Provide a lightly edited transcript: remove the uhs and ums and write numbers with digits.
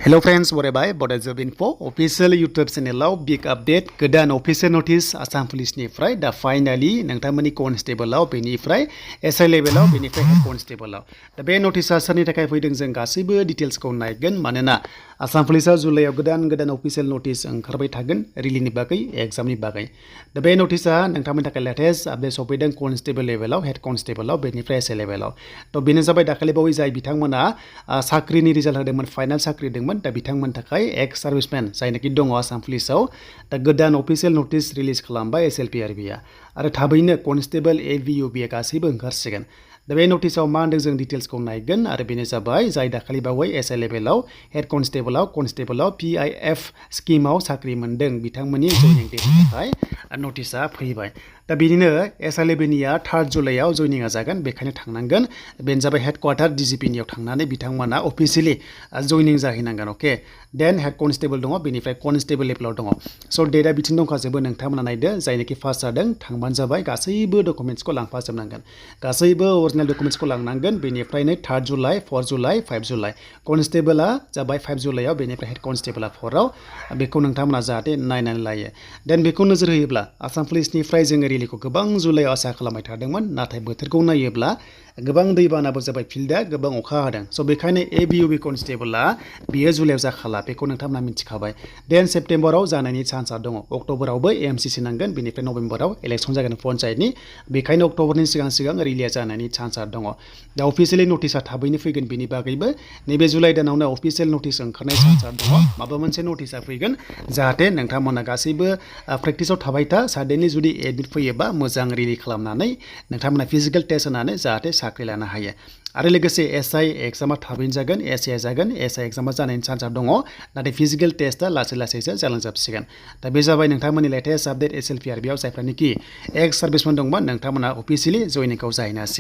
Hello friends, whatever, Bodo Job Info, official YouTube channel big update, godan official notice Assam Police nifrai, da finally nangtamani Constable benifrai, SI level benifrai head Constable. Da be notice asani takai fideng jeng gasibo details ko naigen manena Assam Police Julai godan official notice angkarbai thagen rili ni bagai exam ni bagai. Da be notice nangtamani takai latest update sopideng Constable level head Constable benifrai SI level. To bini sabai dakali bawi jai bitangmana sakri ni result hadengman final sakri dengman da bitangman takai ex serviceman जायनाखि दङ आसाम पुलिसाव दा गोदान official notice release खालामबाय SLPRB आ आरो थाबैनो constable AVUB आ गासैबो ओंखारसिगोन दा बे नटिसआव मा होनदों जों डिटेल्सखौ नायगोन आरो बेनो जाबाय जाय दाखालि बावै SI लेभेलाव हेड कन्स्टेबलाव PIF स्किमाव साख्रि मोनदों बिथांमोननि जयनिं डेटनि थाखाय नटिसआ फैबाय दा बिदिनो SI लेभेलनिया 3 जुलाइआव जयनिंआ जागोन बेखायनो थांनांगोन बेनो जाबाय हेडक्वार्टार DGP नियाव थांनानै बिथांमोना अफिसियेलि जयनिं जाहैनांगोन ओके देन हेड कन्स्टेबल दङ बेनिफ्राय कन्स्टेबल लेभेलाव दङ स डेटआ बिथिं दंखाजोबो नोंथांमोना नायदो जायनाखि फार्स्ट जादों थांबानो जाबाय गासैबो डकुमेन्ट्सखौ लांफाजोबनांगोन गासैबो अरिजिनेल डकुमेन्ट्सखौ लांनांगोन बेनिफ्रायनो 3 जुलाइ 4 जुलाइ 5 जुलाइ कन्स्टेबलआ जाबाय 5 जुलाइआव बेनिफ्राय हेड कन्स्टेबलआ 4 आव बेखौ नोंथांमोना जाहाथे नायनानै लायो देन बेखौ नोजोर होयोब्ला आसाम पुलिसनिफ्राय जोङो रिलिखौ गोबां जुलाइआव आसा खालामबाय थादोंमोन नाथाय बोथोरखौ नायोब्ला गोबां दैबानाबो जाबाय फिल्डआ गोबां अखा हादों स बेखायनो AVUB कन्स्टेबलआ बियो जुलाइआव जाखाला बेखौ नोंथांमोना मिथिखाबाय देन सेप्तेम्बराव जानायनि चान्सआ दङ अक्ट'बरावबो AMCC नांगोन बेनिफ्राय नभेम्बराव इलेक्सन जागोन पन्चायतनि बेखायनो अक्ट'बरनि सिगां रिलिज जानायनि चान्सआ दङ दा अफिसियेलि नटिसआ थाबैनो फैगोन बेनि बागैबो नैबे जुलाइ दानावनो अफिसियेल नटिस ओंखारनाय चान्सआ दङ माबा मोनसे नटिसआ फैगोन जाहाथे नोंथांमोना गासैबो प्रेक्टिसाव थाबाय था साडेनलि जुदि एडमिट फैयोबा मोजां रिलि खालामनानै नोंथांमोना फिजिकेल टेस्ट होनानै जाहाथे साख्रि लानो हायो आरो लोगोसे SI एग्जामा थाबैनो जागोन SI जागोन SI एग्जामा जानायनि चान्सआ दङ नाथाय फिजिकेल टेस्टआ लासै-लासैसो जालांजोबसिगोन दा बे जाबाय नोंथांमोननि लेटेस्ट आपडेट SLPRB आव जायफ्रानोखि एक्स सार्भिसमेन दंमोन नोंथांमोना अफिसियेलि जयनिंखौ जाहैनो हासिगोन